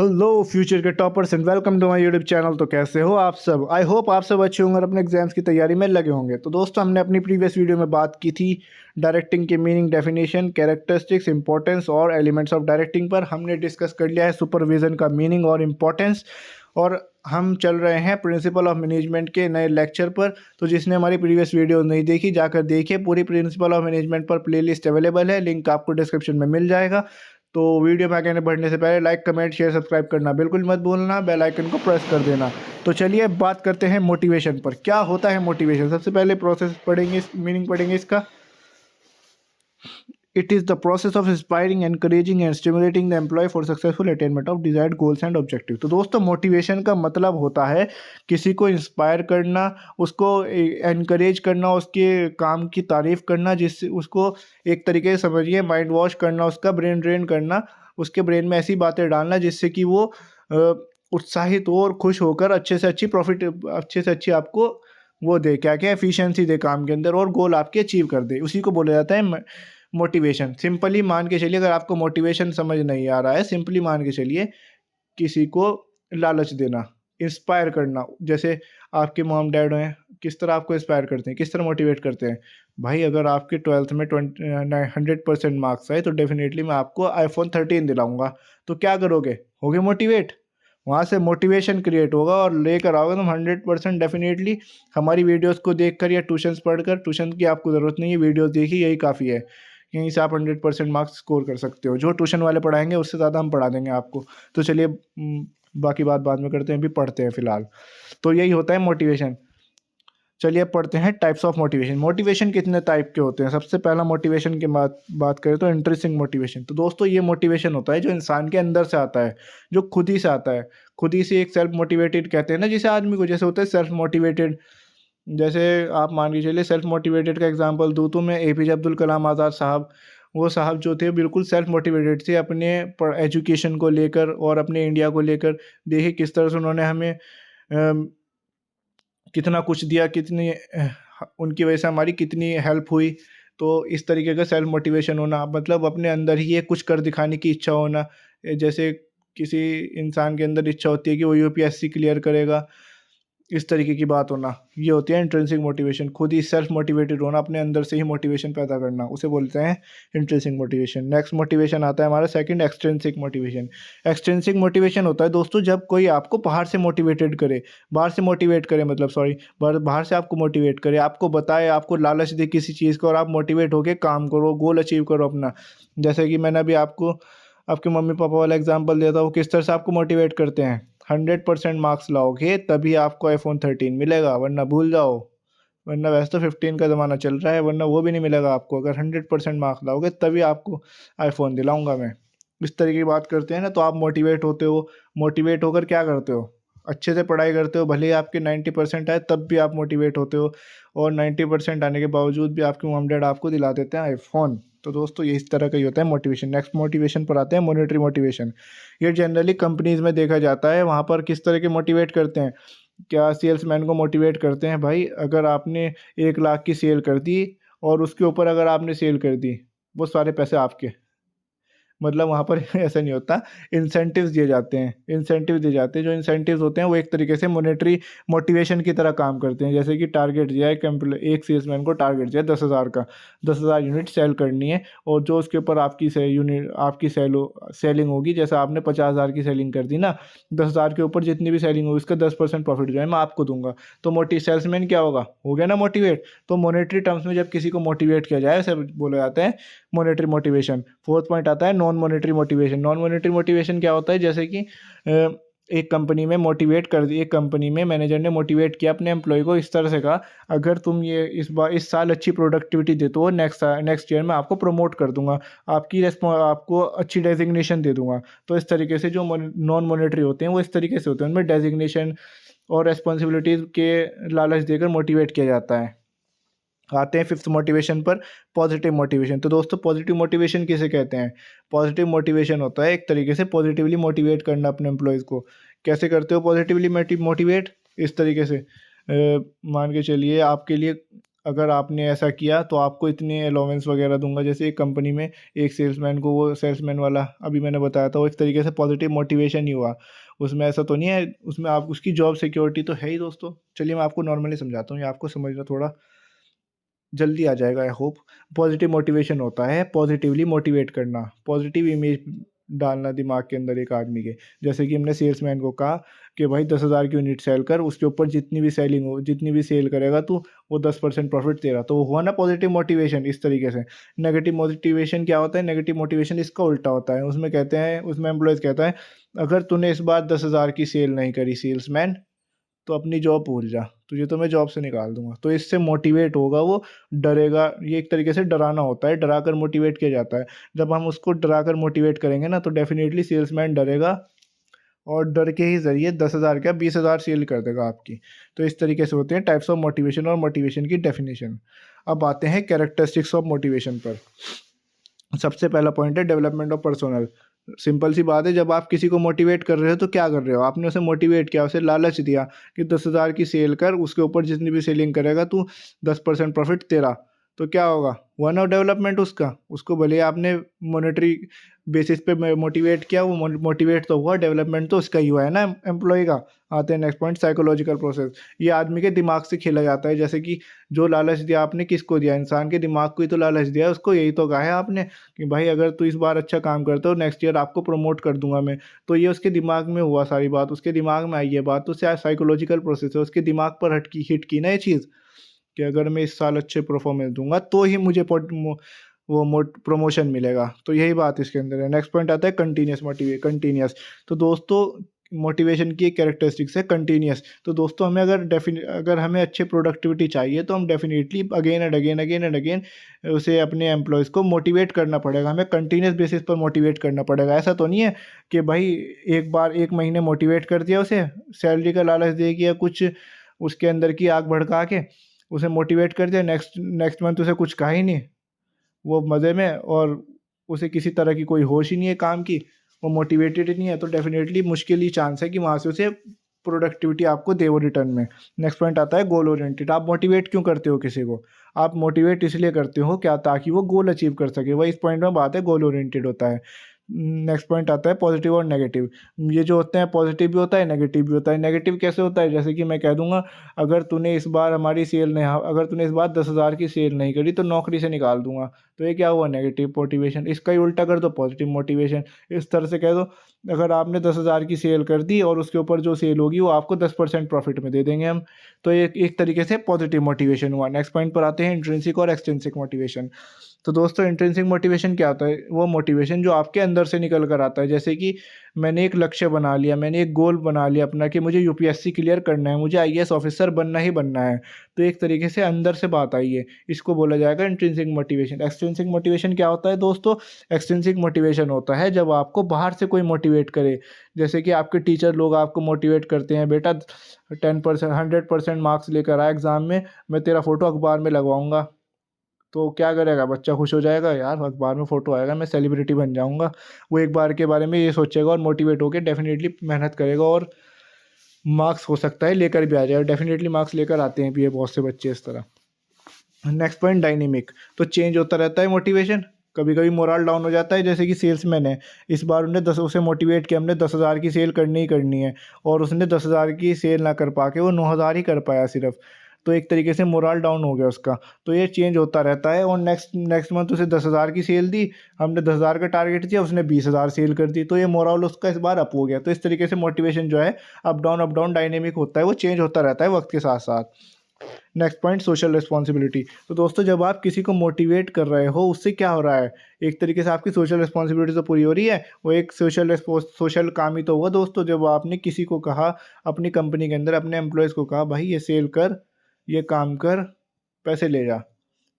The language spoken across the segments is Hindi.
हेलो फ्यूचर के toppers and welcome to my YouTube channel. तो कैसे हो आप सब? आई होप आप सब अच्छे होंगे और अपने एग्जाम्स की तैयारी में लगे होंगे। तो दोस्तों, हमने अपनी प्रीवियस वीडियो में बात की थी डायरेक्टिंग के मीनिंग, डेफिनेशन, कैरेक्टरिस्टिक्स, इंपॉर्टेंस और एलिमेंट्स ऑफ डायरेक्टिंग पर। हमने डिस्कस कर लिया है सुपरविजन का मीनिंग और इम्पोर्टेंस, और हम चल रहे हैं प्रिंसिपल ऑफ मैनेजमेंट के नए लेक्चर पर। तो जिसने हमारी प्रीवियस वीडियो नहीं देखी, जाकर देखिए। पूरी प्रिंसिपल ऑफ मैनेजमेंट पर प्लेलिस्ट अवेलेबल है, लिंक आपको डिस्क्रिप्शन में मिल जाएगा। तो वीडियो में आगे बढ़ने से पहले लाइक, कमेंट, शेयर, सब्सक्राइब करना बिल्कुल मत भूलना, बेल आइकन को प्रेस कर देना। तो चलिए अब बात करते हैं मोटिवेशन पर। क्या होता है मोटिवेशन? सबसे पहले प्रोसेस पढ़ेंगे, मीनिंग पढ़ेंगे इसका। It is the process of inspiring, encouraging and stimulating the employ for successful attainment of desired goals and objective. तो दोस्तों, मोटिवेशन का मतलब होता है किसी को इंस्पायर करना, उसको एनकरेज करना, उसके काम की तारीफ करना, जिससे उसको एक तरीके से समझिए माइंड वॉश करना, उसका ब्रेन ड्रेन करना, उसके ब्रेन में ऐसी बातें डालना जिससे कि वो उत्साहित हो और खुश होकर अच्छे से अच्छी आपको वो दे, क्या क्या एफिशिएंसी दे काम के अंदर, और गोल आपके अचीव कर दे। उसी को बोला जाता है मोटिवेशन। सिंपली मान के चलिए, अगर आपको मोटिवेशन समझ नहीं आ रहा है, सिंपली मान के चलिए किसी को लालच देना, इंस्पायर करना। जैसे आपके मॉम डैड हैं, किस तरह आपको इंस्पायर करते हैं, किस तरह मोटिवेट करते हैं? भाई, अगर आपके 12th में 100% मार्क्स आए तो डेफिनेटली मैं आपको iPhone 13 दिलाऊंगा। तो क्या करोगे? होगे मोटिवेट। वहाँ से मोटिवेशन क्रिएट होगा और लेकर आओगे तुम 100% डेफिनेटली। हमारी वीडियोस को देखकर या ट्यूशन्स पढ़कर, ट्यूशन की आपको ज़रूरत नहीं है, वीडियोस देखिए, यही काफ़ी है। यहीं से आप 100% मार्क्स स्कोर कर सकते हो। जो ट्यूशन वाले पढ़ाएंगे उससे ज़्यादा हम पढ़ा देंगे आपको। तो चलिए बाकी बात बाद में करते हैं, अभी पढ़ते हैं फ़िलहाल। तो यही होता है मोटिवेशन। चलिए अब पढ़ते हैं टाइप्स ऑफ मोटिवेशन। मोटिवेशन कितने टाइप के होते हैं? सबसे पहला मोटिवेशन की बात करें तो इंटरेस्टिंग मोटिवेशन। तो दोस्तों, ये मोटिवेशन होता है जो इंसान के अंदर से आता है, जो खुद ही से आता है। खुद ही से एक सेल्फ मोटिवेटेड कहते हैं ना जिसे आदमी को, जैसे होता है सेल्फ मोटिवेटेड। जैसे आप मान के चलिए, सेल्फ मोटिवेटेड का एग्जांपल दूँ तो मैं APJ अब्दुल कलाम आज़ाद साहब, वो साहब जो थे बिल्कुल सेल्फ मोटिवेटेड थे अपने एजुकेशन को लेकर और अपने इंडिया को लेकर। देखिए किस तरह से उन्होंने हमें कितना कुछ दिया, उनकी वजह से हमारी कितनी हेल्प हुई। तो इस तरीके का सेल्फ मोटिवेशन होना, मतलब अपने अंदर ही एक कुछ कर दिखाने की इच्छा होना। जैसे किसी इंसान के अंदर इच्छा होती है कि वो UPSC क्लियर करेगा, इस तरीके की बात होना, ये होती है इंट्रिंसिक मोटिवेशन। खुद ही सेल्फ मोटिवेटेड होना, अपने अंदर से ही मोटिवेशन पैदा करना, उसे बोलते हैं इंट्रिंसिक मोटिवेशन। नेक्स्ट मोटिवेशन आता है हमारा second, extrinsic motivation. Extrinsic motivation होता है दोस्तों जब कोई आपको बाहर से मोटिवेटेड करे, बाहर से मोटिवेट करे, मतलब सॉरी, बाहर से आपको मोटिवेट करे, आपको बताए, आपको लालच दे किसी चीज़ को, और आप मोटिवेट होकर काम करो, गोल अचीव करो अपना। जैसे कि मैंने अभी आपको आपके मम्मी पापा वाला एग्जाम्पल दिया था, वो किस तरह से आपको मोटिवेट करते हैं। 100% मार्क्स लाओगे तभी आपको iPhone 13 मिलेगा, वरना भूल जाओ। वरना वैसे तो 15 का ज़माना चल रहा है, वरना वो भी नहीं मिलेगा आपको। अगर 100% मार्क्स लाओगे तभी आपको iPhone दिलाऊंगा मैं। इस तरीके की बात करते हैं ना, तो आप मोटिवेट होते हो। मोटिवेट होकर क्या करते हो? अच्छे से पढ़ाई करते हो, भले ही आपके 90% आए तब भी आप मोटिवेट होते हो, और 90% आने के बावजूद भी आपके मॉम डैड आपको दिला देते हैं iPhone। तो दोस्तों, ये इस तरह का ही होता है मोटिवेशन। नेक्स्ट मोटिवेशन पर आते हैं, मॉनेटरी मोटिवेशन। ये जनरली कंपनीज़ में देखा जाता है। वहाँ पर किस तरह के मोटिवेट करते हैं? क्या सेल्समैन को मोटिवेट करते हैं, भाई अगर आपने 1 लाख की सेल कर दी और उसके ऊपर अगर आपने सेल कर दी, वो सारे पैसे आपके। मतलब वहाँ पर ऐसा नहीं होता, इंसेंटिव्स दिए जाते हैं, इंसेंटिव दिए जाते हैं। जो इंसेंटिव्स होते हैं वो एक तरीके से मॉनेटरी मोटिवेशन की तरह काम करते हैं। जैसे कि टारगेट दिया है, एक सेल्समैन को टारगेट दिया 10,000 का, 10,000 यूनिट सेल करनी है, और जो उसके ऊपर आपकी सेलिंग होगी, जैसे आपने 50,000 की सेलिंग कर दी ना, 10,000 के ऊपर जितनी भी सेलिंग होगी उसका 10% प्रॉफिट जो है मैं आपको दूंगा। तो सेल्समैन क्या होगा, हो गया ना मोटिवेट। तो मॉनेटरी टर्म्स में जब किसी को मोटिवेट किया जाए, उसे बोला जाता है मॉनेटरी मोटिवेशन। फोर्थ पॉइंट आता है non monetary motivation. Non monetary motivation क्या होता है? जैसे कि एक कंपनी में एक कंपनी में मैनेजर ने मोटिवेट किया अपने एम्प्लॉय को, इस तरह से कहा, अगर तुम ये इस साल अच्छी प्रोडक्टिविटी देते हो, नेक्स्ट ईयर में आपको प्रमोट कर दूंगा, आपको अच्छी डेजिग्नेशन दे दूंगा। तो इस तरीके से जो नॉन मॉनेटरी होते हैं वो इस तरीके से होते हैं, उनमें डेजिग्नेशन और रेस्पॉन्सिबिलिटीज़ के लालच देकर मोटिवेट किया जाता है। आते हैं फिफ्थ मोटिवेशन पर, पॉजिटिव मोटिवेशन। तो दोस्तों, पॉजिटिव मोटिवेशन किसे कहते हैं? पॉजिटिव मोटिवेशन होता है एक तरीके से पॉजिटिवली मोटिवेट करना अपने एम्प्लॉयज़ को। कैसे करते हो पॉजिटिवली मोटिवेट? इस तरीके से मान के चलिए, आपके लिए अगर आपने ऐसा किया तो आपको इतने अलाउंस वगैरह दूँगा। जैसे एक कंपनी में एक सेल्समैन को, वो सेल्समैन वाला अभी मैंने बताया था, वो एक तरीके से पॉजिटिव मोटिवेशन ही हुआ। उसमें ऐसा तो नहीं है, उसमें आप उसकी जॉब सिक्योरिटी तो है ही दोस्तों। चलिए मैं आपको नॉर्मली समझाता हूँ, ये आपको समझना थोड़ा जल्दी आ जाएगा आई होप। पॉजिटिव मोटिवेशन होता है पॉजिटिवली मोटिवेट करना, पॉजिटिव इमेज डालना दिमाग के अंदर एक आदमी के। जैसे कि हमने सेल्समैन को कहा कि भाई 10,000 की यूनिट सेल कर, उसके ऊपर जितनी भी सेलिंग हो, जितनी भी सेल करेगा तू, वो 10% प्रॉफिट तेरा। तो वो हुआ ना पॉजिटिव मोटिवेशन इस तरीके से। नेगेटिव मोटिवेशन क्या होता है? नेगेटिव मोटिवेशन इसका उल्टा होता है। उसमें कहते हैं, उसमें एम्प्लॉयज़ कहता है, अगर तूने इस बार 10,000 की सेल नहीं करी सेल्समैन, तो अपनी जॉब भूल जा, तुझे तो मैं जॉब से निकाल दूँगा। तो इससे मोटिवेट होगा वो, डरेगा। ये एक तरीके से डराना होता है, डराकर मोटिवेट किया जाता है। जब हम उसको डराकर मोटिवेट करेंगे ना, तो डेफ़िनेटली सेल्समैन डरेगा और डर के ही ज़रिए 10,000 क्या 20,000 सेल कर देगा आपकी। तो इस तरीके से होते हैं टाइप्स ऑफ मोटिवेशन और मोटिवेशन की डेफ़िनिशन। अब आते हैं कैरेक्टरिस्टिक्स ऑफ मोटिवेशन पर। सबसे पहला पॉइंट है डेवलपमेंट ऑफ पर्सोनल। सिंपल सी बात है, जब आप किसी को मोटिवेट कर रहे हो तो क्या कर रहे हो? आपने उसे मोटिवेट किया, उसे लालच दिया कि 10,000 की सेल कर, उसके ऊपर जितनी भी सेलिंग करेगा तू, 10% प्रॉफिट तेरा। तो क्या होगा? हुआ ना डेवलपमेंट उसका। उसको भले ही आपने मॉनेटरी बेसिस पे मोटिवेट किया, वो मोटिवेट तो हुआ, डेवलपमेंट तो उसका ही हुआ है ना एम्प्लॉय का। आते हैं नेक्स्ट पॉइंट, साइकोलॉजिकल प्रोसेस। ये आदमी के दिमाग से खेला जाता है। जैसे कि जो लालच दिया आपने, किसको दिया? इंसान के दिमाग को ही तो लालच दिया है, उसको यही तो कहा है आपने कि भाई अगर तू इस बार अच्छा काम करता हो, नेक्स्ट ईयर आपको प्रमोट कर दूँगा मैं। तो ये उसके दिमाग में हुआ सारी बात, उसके दिमाग में आई ये बात, तो शायद साइकोलॉजिकल प्रोसेस है, उसके दिमाग पर हिट की ना ये चीज़, कि अगर मैं इस साल अच्छे परफॉर्मेंस दूँगा तो ही मुझे प्रमोशन मिलेगा। तो यही बात इसके अंदर है। नेक्स्ट पॉइंट आता है कंटीन्यूअस। तो दोस्तों, मोटिवेशन की एक कैरेक्टरिस्टिक्स है कंटीन्यूअस। तो दोस्तों, हमें अगर हमें अच्छी प्रोडक्टिविटी चाहिए, तो हम डेफिनिटली अगेन एंड अगेन उसे, अपने एम्प्लॉइज़ को मोटिवेट करना पड़ेगा। हमें कंटीन्यूअस बेसिस पर मोटिवेट करना पड़ेगा। ऐसा तो नहीं है कि भाई एक बार 1 महीने मोटिवेट कर दिया उसे, सैलरी का लालच दे के या कुछ उसके अंदर की आग भड़का के उसे मोटिवेट कर दिया, नेक्स्ट नेक्स्ट मंथ उसे कुछ कहा ही नहीं। वो मज़े में, और उसे किसी तरह की कोई होश ही नहीं है काम की, वो मोटिवेटेड ही नहीं है, तो डेफ़िनेटली मुश्किल ही चांस है कि वहाँ से उसे प्रोडक्टिविटी आपको दे वो रिटर्न में। नेक्स्ट पॉइंट आता है गोल ओरिएंटेड। आप मोटिवेट क्यों करते हो किसी को? आप मोटिवेट इसलिए करते हो क्या, ताकि वो गोल अचीव कर सके। वही इस पॉइंट में बात है, गोल ओरिएंटेड होता है। नेक्स्ट पॉइंट आता है पॉजिटिव और नेगेटिव। ये जो होते हैं, पॉजिटिव भी होता है, नेगेटिव भी होता है। नेगेटिव कैसे होता है? जैसे कि मैं कह दूँगा, अगर तूने इस बार 10,000 की सेल नहीं करी, तो नौकरी से निकाल दूँगा। तो ये क्या हुआ? Negative motivation. इसका ही उल्टा कर दो, पॉजिटिव मोटिवेशन। इस तरह से कह दो, अगर आपने 10,000 की सेल कर दी और उसके ऊपर जो सेल होगी वो आपको 10% प्रॉफिट में दे देंगे हम। तो ये एक तरीके से पॉजिटिव मोटिवेशन हुआ। नेक्स्ट पॉइंट पर आते हैं, इंट्रिंसिक और एक्सट्रिंसिक मोटिवेशन। तो दोस्तों, इंट्रिंसिक मोटिवेशन क्या होता है? वो मोटिवेशन जो आपके अंदर से निकल कर आता है। जैसे कि मैंने एक लक्ष्य बना लिया, मैंने एक गोल बना लिया अपना कि मुझे यूपीएससी क्लियर करना है, मुझे आईएएस ऑफिसर बनना ही बनना है। तो एक तरीके से अंदर से बात आई है, इसको बोला जाएगा इंट्रिंसिक मोटिवेशन। एक्सट्रिंसिक मोटिवेशन क्या होता है दोस्तों? एक्सट्रिंसिक मोटिवेशन होता है जब आपको बाहर से कोई मोटिवेट करे। जैसे कि आपके टीचर लोग आपको मोटिवेट करते हैं, बेटा 10% 100% मार्क्स लेकर आ एग्ज़ाम में, मैं तेरा फ़ोटो अखबार में लगवाऊँगा। तो क्या करेगा बच्चा? खुश हो जाएगा, यार अखबार में फ़ोटो आएगा, मैं सेलिब्रिटी बन जाऊँगा। वो एक बार के बारे में ये सोचेगा और मोटिवेट होके डेफ़िनेटली मेहनत करेगा, और मार्क्स हो सकता है लेकर भी आ जाए, और डेफ़िनेटली मार्क्स लेकर आते हैं भी ये बहुत से बच्चे इस तरह। Next point, dynamic. तो चेंज होता रहता है मोटिवेशन। कभी-कभी मोरल डाउन हो जाता है, जैसे कि सेल्समैन है, इस बार उसे मोटिवेट किया हमने, 10,000 की सेल करनी ही करनी है, और उसने 10,000 की सेल ना कर पाके वो 9,000 ही कर पाया सिर्फ़। तो एक तरीके से मोरल डाउन हो गया उसका। तो ये चेंज होता रहता है, और नेक्स्ट नेक्स्ट मंथ उसे 10,000 की सेल दी, हमने 10,000 का टारगेट दिया, उसने 20,000 सेल कर दी, तो ये मोरल उसका इस बार अप हो गया। तो इस तरीके से मोटिवेशन जो है, अप डाउन डायनेमिक होता है, वो चेंज होता रहता है वक़्त के साथ-साथ। Next point, social responsibility. तो दोस्तों, जब आप किसी को मोटिवेट कर रहे हो, उससे क्या हो रहा है? एक तरीके से आपकी सोशल रिस्पॉन्सिबिलिटी तो पूरी हो रही है, वो एक सोशल काम ही तो हुआ दोस्तों। जब आपने किसी को कहा, अपनी कंपनी के अंदर अपने एम्प्लॉयज़ को कहा, भाई ये सेल कर, ये काम कर, पैसे ले जा।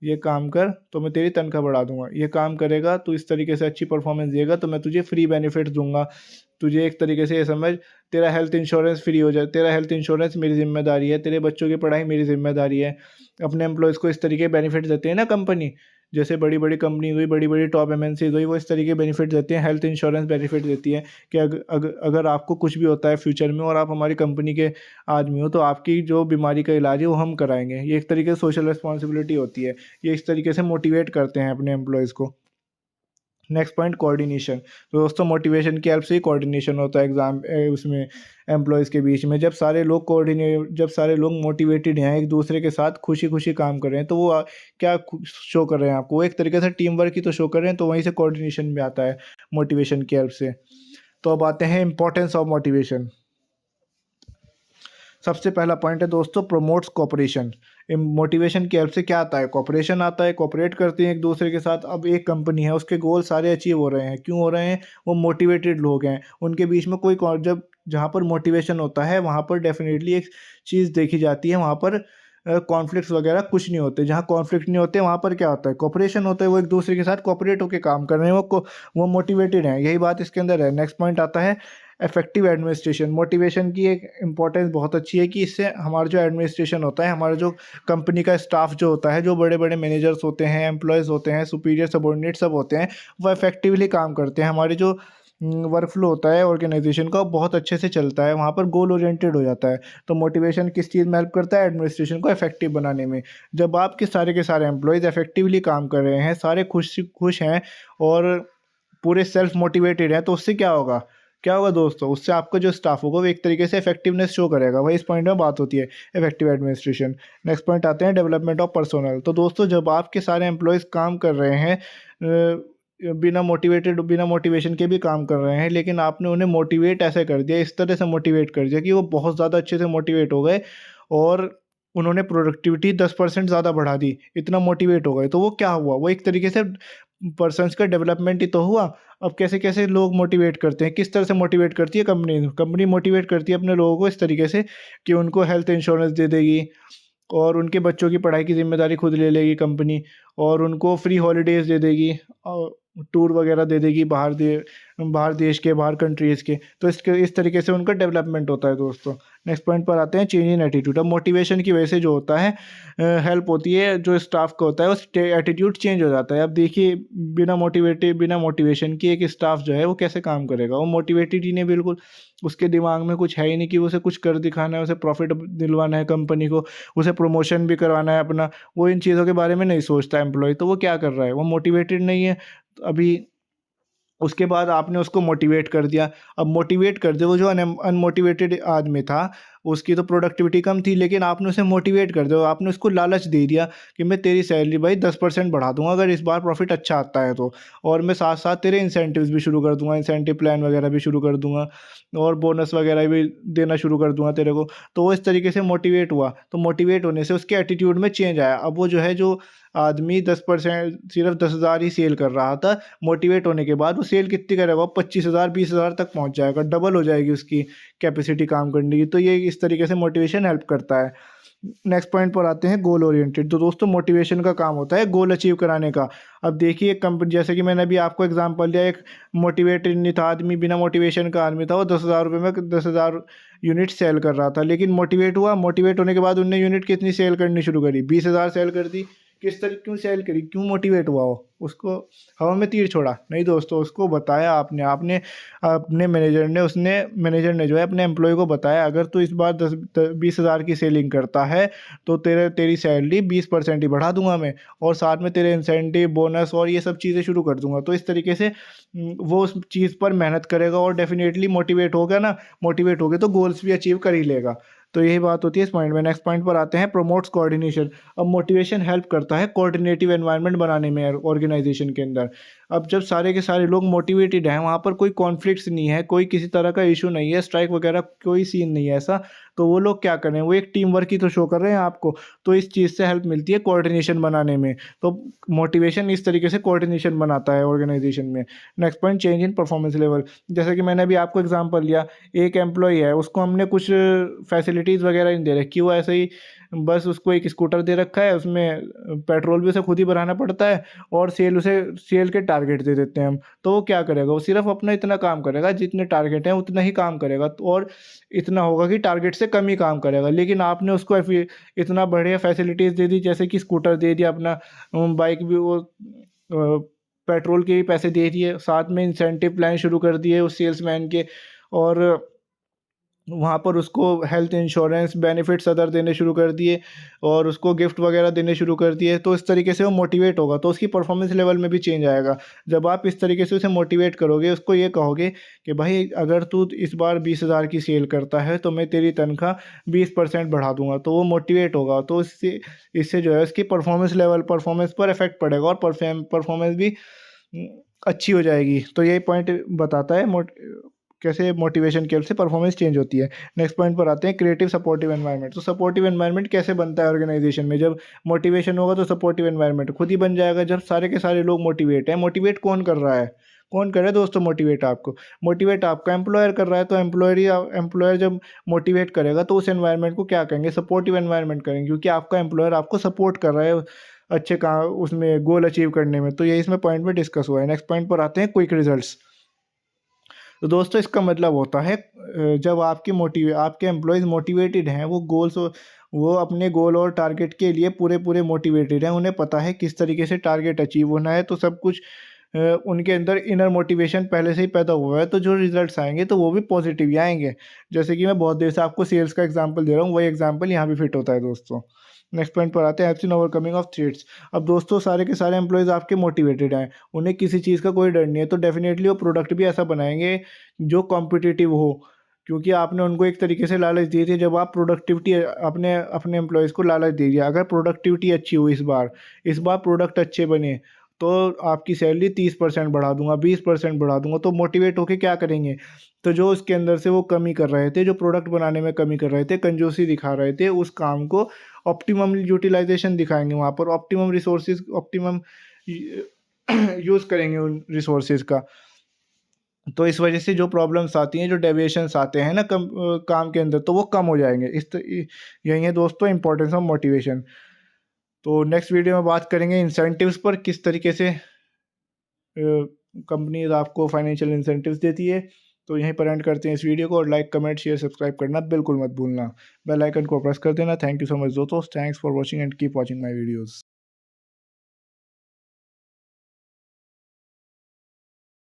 ये काम कर तो मैं तेरी तनख्वाह बढ़ा दूँगा। ये काम करेगा, तू इस तरीके से अच्छी परफ़ॉर्मेंस देगा तो मैं तुझे फ्री बेनिफिट्स दूँगा। तुझे एक तरीके से ये समझ, तेरा हेल्थ इंश्योरेंस फ्री हो जाए, तेरा हेल्थ इंश्योरेंस मेरी ज़िम्मेदारी है, तेरे बच्चों की पढ़ाई मेरी ज़िम्मेदारी है। अपने एम्प्लॉइज़ को इस तरीके के बेनिफिट देते हैं ना कंपनी, जैसे बड़ी-बड़ी कंपनीज़ हुई, बड़ी-बड़ी टॉप एमएनसीज़ हुई, वो इस तरीके के बेनिफिट देती हैं, हेल्थ इंश्योरेंस बेनिफिट देती है कि अगर आपको कुछ भी होता है फ्यूचर में और आप हमारी कंपनी के आदमी हो, तो आपकी जो बीमारी का इलाज है वो हम कराएँगे। ये एक तरीके से सोशल रिस्पॉन्सिबिलिटी होती है। ये इस तरीके से मोटिवेट करते हैं अपने एम्प्लॉइज़ को। Next point coordination. तो दोस्तों मोटिवेशन की हेल्प से ही कोऑर्डिनेशन होता है उसमें एम्प्लॉइज़ के बीच में। जब सारे लोग मोटिवेटेड हैं, एक दूसरे के साथ खुशी-खुशी काम कर रहे हैं, तो वो क्या शो कर रहे हैं आपको? वो एक तरीके से टीम वर्क ही तो शो कर रहे हैं, तो वहीं से कोऑर्डिनेशन भी आता है मोटिवेशन की हेल्प से। तो अब आते हैं इम्पोर्टेंस ऑफ मोटिवेशन। सबसे पहला पॉइंट है दोस्तों, प्रमोट्स कोऑपरेशन। मोटिवेशन की हेल्प से क्या आता है? कोऑपरेशन आता है, कोऑपरेट करते हैं एक दूसरे के साथ। अब एक कंपनी है, उसके गोल सारे अचीव हो रहे हैं, क्यों हो रहे हैं? वो मोटिवेटेड लोग हैं, उनके बीच में कोई जब जहाँ पर मोटिवेशन होता है वहाँ पर डेफिनेटली एक चीज़ देखी जाती है, वहाँ पर कॉन्फ्लिक्ट्स वगैरह कुछ नहीं होते। जहाँ कॉन्फ्लिक्ट नहीं होते वहाँ पर क्या होता है? कोऑपरेशन होता है, वो एक दूसरे के साथ कोऑपरेट होकर काम कर रहे हैं, वो मोटिवेटेड हैं, यही बात इसके अंदर है। नेक्स्ट पॉइंट आता है इफेक्टिव एडमिनिस्ट्रेशन। मोटिवेशन की एक इम्पॉर्टेंस बहुत अच्छी है कि इससे हमारा जो एडमिनिस्ट्रेशन होता है, हमारा जो कंपनी का स्टाफ जो होता है, जो बड़े-बड़े मैनेजर्स होते हैं, एम्प्लॉइज़ होते हैं, सुपीरियर, सबॉर्डिनेट सब होते हैं, वो इफेक्टिवली काम करते हैं। हमारे जो वर्कफ्लो होता है ऑर्गेनाइजेशन का, वो बहुत अच्छे से चलता है, वहाँ पर गोल ओरिएंटेड हो जाता है। तो मोटिवेशन किस चीज़ में हेल्प करता है? एडमिनिस्ट्रेशन को इफेक्टिव बनाने में। जब आपके सारे के सारे एम्प्लॉइज़ इफेक्टिवली काम कर रहे हैं, सारे खुश हैं और पूरे सेल्फ मोटिवेटेड हैं, तो उससे क्या होगा? क्या होगा दोस्तों? उससे आपका जो स्टाफ होगा वो एक तरीके से इफेक्टिवनेस शो करेगा। वही इस पॉइंट में बात होती है, इफेक्टिव एडमिनिस्ट्रेशन। नेक्स्ट पॉइंट आते हैं डेवलपमेंट ऑफ पर्सोनल। तो दोस्तों जब आपके सारे एम्प्लॉइज़ काम कर रहे हैं, बिना मोटिवेशन के भी काम कर रहे हैं, लेकिन आपने उन्हें मोटिवेट ऐसे कर दिया, इस तरह से मोटिवेट कर दिया कि वो बहुत ज़्यादा अच्छे से मोटिवेट हो गए और उन्होंने प्रोडक्टिविटी 10% ज़्यादा बढ़ा दी, इतना मोटिवेट हो गए। तो वो क्या हुआ? वो एक तरीके से पर्सन्स का डेवलपमेंट ही तो हुआ। अब कैसे-कैसे लोग मोटिवेट करते हैं, किस तरह से मोटिवेट करती है कंपनी? कंपनी मोटिवेट करती है अपने लोगों को इस तरीके से कि उनको हेल्थ इंश्योरेंस दे देगी और उनके बच्चों की पढ़ाई की ज़िम्मेदारी खुद ले लेगी कंपनी और उनको फ्री हॉलिडेज़ दे देगी और टूर वगैरह दे देगी बाहर देश के, बाहर कंट्रीज़ के। तो इस तरीके से उनका डेवलपमेंट होता है दोस्तों। नेक्स्ट पॉइंट पर आते हैं, चेंज इन एटीट्यूड। अब मोटिवेशन की वजह से जो होता है हेल्प होती है, जो स्टाफ का होता है उसका एटीट्यूड चेंज हो जाता है। अब देखिए बिना मोटिवेशन के एक स्टाफ जो है वो कैसे काम करेगा? वो मोटिवेटेड ही नहीं बिल्कुल। उसके दिमाग में कुछ है ही नहीं कि उसे कुछ कर दिखाना है, उसे प्रॉफ़िट दिलवाना है कंपनी को, उसे प्रमोशन भी करवाना है अपना। वो इन चीज़ों के बारे में नहीं सोचता एम्प्लॉयी, तो वो क्या कर रहा है? वो मोटिवेटेड नहीं है। अभी उसके बाद आपने उसको मोटिवेट कर दिया। अब मोटिवेट कर दिया, वो जो अनमोटिवेटेड आदमी था, उसकी तो प्रोडक्टिविटी कम थी, लेकिन आपने उसे मोटिवेट कर दिया, आपने उसको लालच दे दिया कि मैं तेरी सैलरी भाई 10% बढ़ा दूँगा अगर इस बार प्रॉफ़िट अच्छा आता है तो। और मैं साथ-साथ तेरे इंसेंटिव्स भी शुरू कर दूँगा, इंसेंटिव प्लान वगैरह भी शुरू कर दूँगा और बोनस वगैरह भी देना शुरू कर दूँगा तेरे को। तो वो इस तरीके से मोटिवेट हुआ, तो मोटिवेट होने से उसके एटीट्यूड में चेंज आया। अब वो जो है, जो आदमी 10% सिर्फ़ 10,000 ही सेल कर रहा था, मोटिवेट होने के बाद वो सेल कितनी करेगा? 25,000 20,000 तक पहुँच जाएगा, डबल हो जाएगी उसकी कैपेसिटी काम करने की। तो ये इस तरीके से मोटिवेशन हेल्प करता है। नेक्स्ट पॉइंट पर आते हैं, गोल ओरिएंटेड। तो दोस्तों मोटिवेशन का काम होता है गोल अचीव कराने का। अब देखिए कंपनी, जैसे कि मैंने अभी आपको एग्ज़ाम्पल दिया, एक मोटिवेटेड नहीं था आदमी, बिना मोटिवेशन का आदमी था, वो 10,000 रुपए में 10,000 यूनिट सेल कर रहा था, लेकिन मोटिवेट हुआ, मोटिवेट होने के बाद उनने यूनिट कितनी सेल करनी शुरू करी? 20,000 सेल कर दी। क्यों सेल करी? क्यों मोटिवेट हुआ वो? उसको हवा में तीर छोड़ा? नहीं दोस्तों, उसको बताया आपने अपने मैनेजर ने जो है अपने एम्प्लॉय को बताया, अगर तू इस बार 20,000 की सेलिंग करता है तो तेरी सैलरी 20% ही बढ़ा दूंगा मैं, और साथ में तेरे इंसेंटिव, बोनस और ये सब चीज़ें शुरू कर दूंगा। तो इस तरीके से वो उस चीज़ पर मेहनत करेगा और डेफिनेटली मोटिवेट होगा ना, मोटिवेट हो गए तो गोल्स भी अचीव कर ही लेगा। तो यही बात होती है इस पॉइंट में। नेक्स्ट पॉइंट पर आते हैं, प्रमोट्स कोऑर्डिनेशन। अब मोटिवेशन हेल्प करता है कोऑर्डिनेटिव एनवायरनमेंट बनाने में ऑर्गेनाइजेशन के अंदर। अब जब सारे के सारे लोग मोटिवेटेड हैं, वहाँ पर कोई कॉन्फ्लिक्ट्स नहीं है, कोई किसी तरह का इशू नहीं है, स्ट्राइक वगैरह कोई सीन नहीं है ऐसा, तो वो लोग क्या कर रहे हैं? वो एक टीम वर्क ही तो शो कर रहे हैं आपको। तो इस चीज़ से हेल्प मिलती है कोऑर्डिनेशन बनाने में। तो मोटिवेशन इस तरीके से कोऑर्डिनेशन बनाता है ऑर्गेनाइजेशन में। Next point, change in performance level. जैसे कि मैंने अभी आपको एग्जांपल लिया, एक एम्प्लॉई है, उसको हमने कुछ फैसिलिटीज़ वगैरह नहीं दे रखी, वो ऐसे ही बस उसको एक स्कूटर दे रखा है, उसमें पेट्रोल भी उसे खुद ही भराना पड़ता है और सेल के टारगेट दे देते हैं हम। तो वो क्या करेगा, वो सिर्फ़ अपना इतना काम करेगा, जितने टारगेट हैं उतना ही काम करेगा और इतना होगा कि टारगेट से कम ही काम करेगा। लेकिन आपने उसको इतना बढ़िया फैसिलिटीज़ दे दी, जैसे कि स्कूटर दे दिया अपना, बाइक भी वो पेट्रोल के भी पैसे दे दिए, साथ में इंसेंटिव प्लान शुरू कर दिए उस सेल्समैन के, और वहाँ पर उसको हेल्थ इंश्योरेंस बेनिफिट्स अदर देने शुरू कर दिए और उसको गिफ्ट वगैरह देने शुरू कर दिए। तो इस तरीके से वो मोटिवेट होगा, तो उसकी परफॉर्मेंस लेवल में भी चेंज आएगा। जब आप इस तरीके से उसे मोटिवेट करोगे, उसको ये कहोगे कि भाई अगर तू इस बार 20,000 की सेल करता है तो मैं तेरी तनख्वाह 20% बढ़ा दूँगा, तो वो मोटिवेट होगा। तो इससे इससे जो है उसकी परफॉर्मेंस पर इफ़ेक्ट पड़ेगा और परफॉर्मेंस भी उम, अच्छी हो जाएगी। तो यही पॉइंट बताता है कैसे मोटिवेशन की हेल्प से परफॉर्मेंस चेंज होती है। नेक्स्ट पॉइंट पर आते हैं, क्रिएटिव सपोर्टिव एनवायरनमेंट। तो सपोर्टिव एनवायरनमेंट कैसे बनता है ऑर्गेनाइजेशन में? जब मोटिवेशन होगा तो सपोर्टिव एनवायरनमेंट खुद ही बन जाएगा। जब सारे के सारे लोग मोटिवेट हैं, मोटिवेट कौन कर रहा है? कौन कर रहा है दोस्तों मोटिवेट आपको? मोटिवेट आपका एम्प्लॉयर कर रहा है, तो एम्प्लॉयर जब मोटिवेट करेगा तो उस एनवायरनमेंट को क्या कहेंगे? सपोर्टिव एनवायरनमेंट कहेंगे, क्योंकि आपका एम्प्लॉयर आपको सपोर्ट कर रहा है अच्छे काम उसमें गोल अचीव करने में। तो यही इसमें पॉइंट में डिस्कस हुआ है। नेक्स्ट पॉइंट पर आते हैं, क्विक रिजल्ट्स। तो दोस्तों इसका मतलब होता है जब आपके एम्प्लॉइज़ मोटिवेटेड हैं, वो अपने गोल और टारगेट के लिए पूरे मोटिवेटेड हैं, उन्हें पता है किस तरीके से टारगेट अचीव होना है, तो सब कुछ उनके अंदर इनर मोटिवेशन पहले से ही पैदा हुआ है, तो जो रिजल्ट्स आएँगे तो वो भी पॉजिटिव ही आएँगे। जैसे कि मैं बहुत देर से आपको सेल्स का एग्जांपल दे रहा हूँ, वही एग्जांपल यहाँ भी फिट होता है दोस्तों। नेक्स्ट पॉइंट पर आते हैं, helps in overcoming of threats. अब दोस्तों सारे के सारे एम्प्लॉइज़ आपके मोटिवेटेड हैं, उन्हें किसी चीज़ का कोई डर नहीं है, तो डेफ़िनेटली वो प्रोडक्ट भी ऐसा बनाएँगे जो कॉम्पिटिटिव हो, क्योंकि आपने उनको एक तरीके से लालच दी थी। जब आप प्रोडक्टिविटी अपने अपने एम्प्लॉइज़ को लालच दीजिए, अगर प्रोडक्टिविटी अच्छी हुई इस बार प्रोडक्ट अच्छे बने, तो आपकी सैलरी 30% बढ़ा दूँगा, 20% बढ़ा दूँगा, तो मोटिवेट होके क्या करेंगे? तो जो उसके अंदर से वो कमी कर रहे थे, जो प्रोडक्ट बनाने में कमी कर रहे थे, कंजूसी दिखा रहे थे, उस काम को ऑप्टिमम यूटिलाइज़ेशन दिखाएँगे वहाँ पर, ऑप्टिमम य यूज़ करेंगे उन रिसोर्सेज़ का। तो इस वजह से जो प्रॉब्लम्स आती हैं, जो डेविएशंस आते हैं ना काम के अंदर, तो वो कम हो जाएँगे। यही है दोस्तों इम्पोर्टेंस ऑफ मोटिवेशन। तो नेक्स्ट वीडियो में बात करेंगे इंसेंटिव्स पर, किस तरीके से कंपनीज़ आपको फाइनेंशियल इंसेंटिव्स देती है। तो यहीं पर एंड करते हैं इस वीडियो को, और लाइक, कमेंट, शेयर, सब्सक्राइब करना बिल्कुल मत भूलना। बेल आइकन को प्रेस कर देना। थैंक यू सो मच दोस्तों। Thanks for watching and keep watching my videos.